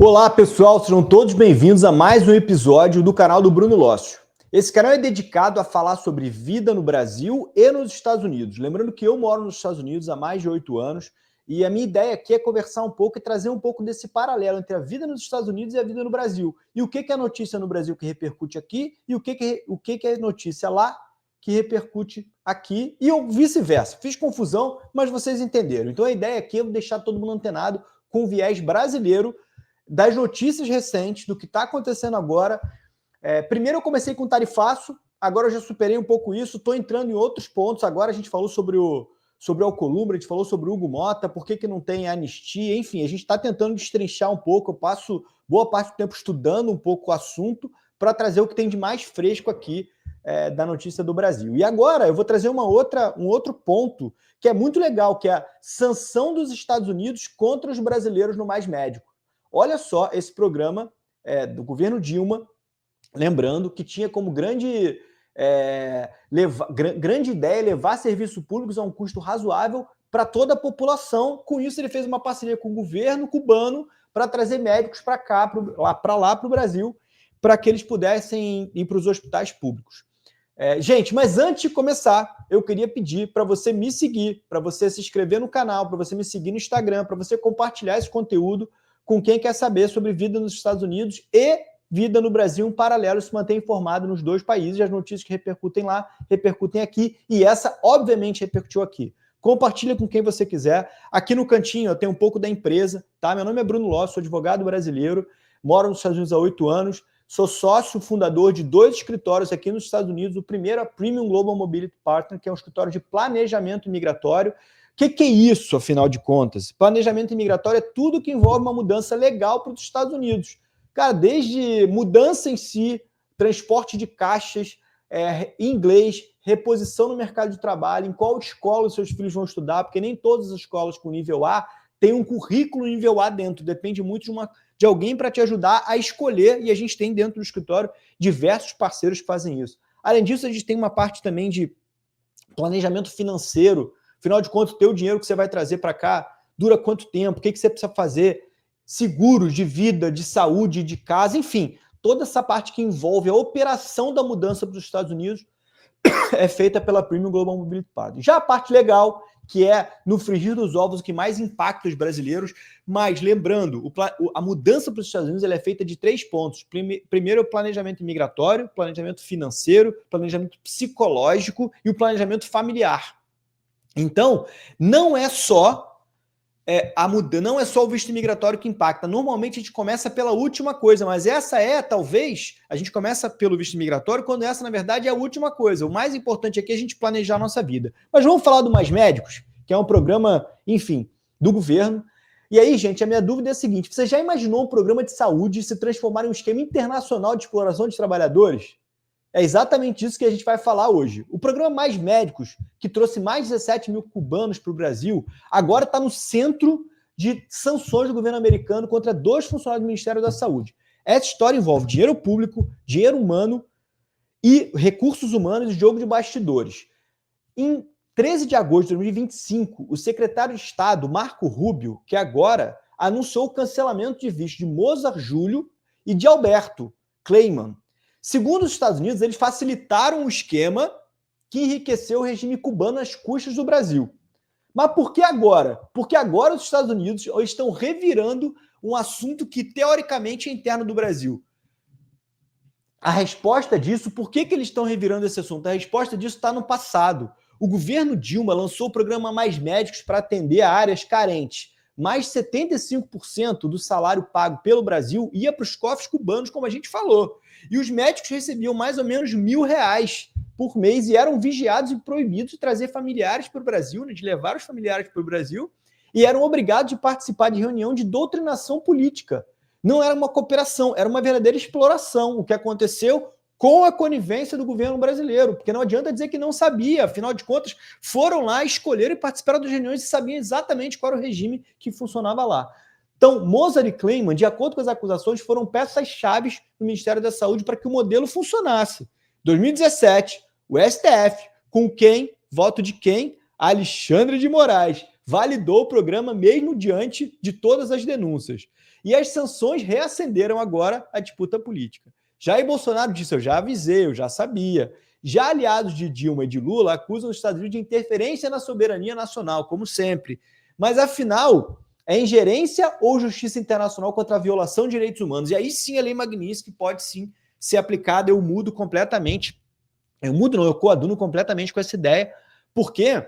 Olá pessoal, sejam todos bem-vindos a mais um episódio do canal do Bruno Lócio. Esse canal é dedicado a falar sobre vida no Brasil e nos Estados Unidos. Lembrando que eu moro nos Estados Unidos há mais de 8 anos e a minha ideia aqui é conversar um pouco e trazer um pouco desse paralelo entre a vida nos Estados Unidos e a vida no Brasil. E o que é notícia no Brasil que repercute aqui e o que é notícia lá que repercute aqui e vice-versa. Fiz confusão, mas vocês entenderam. Então a ideia aqui é deixar todo mundo antenado com o viés brasileiro das notícias recentes, do que está acontecendo agora. Primeiro eu comecei com tarifaço, agora eu já superei um pouco isso, estou entrando em outros pontos. Agora a gente falou sobre o Alcolumbre, a gente falou sobre o Hugo Mota, por que não tem anistia, enfim, a gente está tentando destrinchar um pouco. Eu passo boa parte do tempo estudando um pouco o assunto para trazer o que tem de mais fresco aqui da notícia do Brasil. E agora eu vou trazer um outro ponto que é muito legal, que é a sanção dos Estados Unidos contra os brasileiros no Mais Médico. Olha só esse programa do governo Dilma, lembrando que tinha como grande ideia levar serviços públicos a um custo razoável para toda a população. Com isso, ele fez uma parceria com o governo cubano para trazer médicos para cá, para o Brasil, para que eles pudessem ir para os hospitais públicos. Gente, mas antes de começar, eu queria pedir para você me seguir, para você se inscrever no canal, para você me seguir no Instagram, para você compartilhar esse conteúdo com quem quer saber sobre vida nos Estados Unidos e vida no Brasil, um paralelo, se manter informado nos dois países. As notícias que repercutem lá, repercutem aqui, e essa, obviamente, repercutiu aqui. Compartilha com quem você quiser. Aqui no cantinho eu tenho um pouco da empresa, tá? Meu nome é Bruno Lócio, sou advogado brasileiro, moro nos Estados Unidos há 8 anos, sou sócio fundador de 2 escritórios aqui nos Estados Unidos. O primeiro é a Premium Global Mobility Partner, que é um escritório de planejamento migratório. O que é isso, afinal de contas? Planejamento imigratório é tudo que envolve uma mudança legal para os Estados Unidos. Cara, desde mudança em si, transporte de caixas, inglês, reposição no mercado de trabalho, em qual escola os seus filhos vão estudar, porque nem todas as escolas com nível A têm um currículo nível A dentro. Depende muito de alguém para te ajudar a escolher, e a gente tem dentro do escritório diversos parceiros que fazem isso. Além disso, a gente tem uma parte também de planejamento financeiro. Afinal de contas, o teu dinheiro que você vai trazer para cá dura quanto tempo? O que você precisa fazer? Seguros de vida, de saúde, de casa, enfim. Toda essa parte que envolve a operação da mudança para os Estados Unidos é feita pela Premium Global Mobility Partner. Já a parte legal, que é no frigir dos ovos, o que mais impacta os brasileiros. Mas lembrando, a mudança para os Estados Unidos ela é feita de 3 pontos. Primeiro, o planejamento migratório, planejamento financeiro, planejamento psicológico e o planejamento familiar. Então, não é só não é só o visto migratório que impacta. Normalmente a gente começa pela última coisa, mas essa talvez, a gente começa pelo visto migratório, quando essa, na verdade, é a última coisa. O mais importante aqui é a gente planejar a nossa vida. Mas vamos falar do Mais Médicos, que é um programa, enfim, do governo. E aí, gente, a minha dúvida é a seguinte: você já imaginou um programa de saúde se transformar em um esquema internacional de exploração de trabalhadores? É exatamente isso que a gente vai falar hoje. O programa Mais Médicos, que trouxe mais de 17 mil cubanos para o Brasil, agora está no centro de sanções do governo americano contra 2 funcionários do Ministério da Saúde. Essa história envolve dinheiro público, dinheiro humano e recursos humanos e jogo de bastidores. Em 13 de agosto de 2025, o secretário de Estado, Marco Rubio, que agora anunciou o cancelamento de visto de Mozart Júlio e de Alberto Kleiman. Segundo os Estados Unidos, eles facilitaram um esquema que enriqueceu o regime cubano às custas do Brasil. Mas por que agora? Porque agora os Estados Unidos estão revirando um assunto que, teoricamente, é interno do Brasil. A resposta disso, por que eles estão revirando esse assunto? A resposta disso está no passado. O governo Dilma lançou o programa Mais Médicos para atender a áreas carentes. Mais 75% do salário pago pelo Brasil ia para os cofres cubanos, como a gente falou. E os médicos recebiam mais ou menos R$1.000 por mês e eram vigiados e proibidos de trazer familiares para o Brasil, de levar os familiares para o Brasil, e eram obrigados a participar de reunião de doutrinação política. Não era uma cooperação, era uma verdadeira exploração, o que aconteceu com a conivência do governo brasileiro, porque não adianta dizer que não sabia, afinal de contas, foram lá, escolheram e participaram das reuniões e sabiam exatamente qual era o regime que funcionava lá. Então, Mozart e Kleiman, de acordo com as acusações, foram peças-chave no Ministério da Saúde para que o modelo funcionasse. Em 2017, o STF, com quem? Voto de quem? Alexandre de Moraes. validou o programa mesmo diante de todas as denúncias. E as sanções reacenderam agora a disputa política. Jair Bolsonaro disse, eu já avisei, eu já sabia. Já aliados de Dilma e de Lula acusam os Estados Unidos de interferência na soberania nacional, como sempre. Mas, afinal, é ingerência ou justiça internacional contra a violação de direitos humanos? E aí sim a Lei Magnitsky pode sim ser aplicada. Eu mudo completamente. Eu coaduno completamente com essa ideia, porque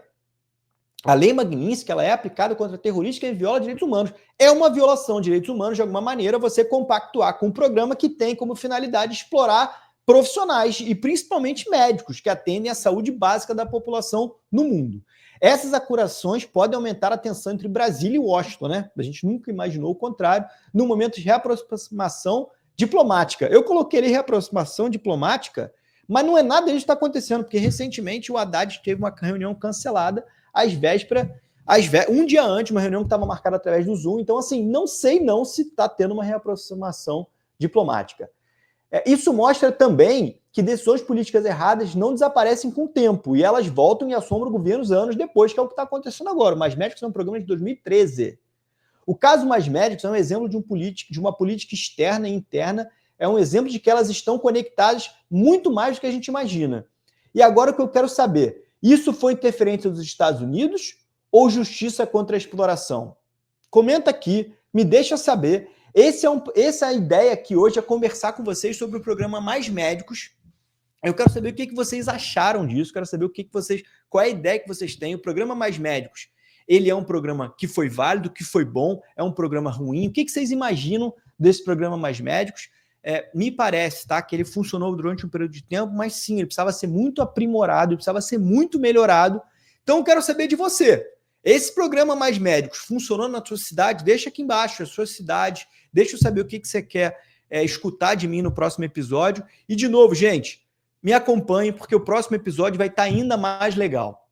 a Lei Magnitsky ela é aplicada contra terroristas que viola direitos humanos. É uma violação de direitos humanos, de alguma maneira, você compactuar com um programa que tem como finalidade explorar profissionais, e principalmente médicos, que atendem à saúde básica da população no mundo. Essas acurações podem aumentar a tensão entre Brasília e Washington, né? A gente nunca imaginou o contrário, no momento de reaproximação diplomática. Eu coloquei ali reaproximação diplomática, mas não é nada disso que está acontecendo, porque recentemente o Haddad teve uma reunião cancelada às vésperas, um dia antes, uma reunião que estava marcada através do Zoom. Então, assim, não sei não se está tendo uma reaproximação diplomática. Isso mostra também que decisões políticas erradas não desaparecem com o tempo, e elas voltam e assombram governos anos depois, que é o que está acontecendo agora. O Mais Médicos é um programa de 2013. O caso Mais Médicos é um exemplo de uma política externa e interna, é um exemplo de que elas estão conectadas muito mais do que a gente imagina. E agora o que eu quero saber, isso foi interferência dos Estados Unidos ou justiça contra a exploração? Comenta aqui, me deixa saber. Essa é a ideia aqui hoje, é conversar com vocês sobre o programa Mais Médicos. Eu quero saber o que vocês acharam disso, quero saber qual é a ideia que vocês têm. O programa Mais Médicos, ele é um programa que foi válido, que foi bom, é um programa ruim? O que vocês imaginam desse programa Mais Médicos? Me parece, tá, que ele funcionou durante um período de tempo, mas sim, ele precisava ser muito aprimorado, ele precisava ser muito melhorado. Então eu quero saber de você. Esse programa Mais Médicos funcionou na sua cidade? Deixa aqui embaixo a sua cidade, deixa eu saber o que você quer escutar de mim no próximo episódio. E de novo, gente, me acompanhe, porque o próximo episódio vai estar ainda mais legal.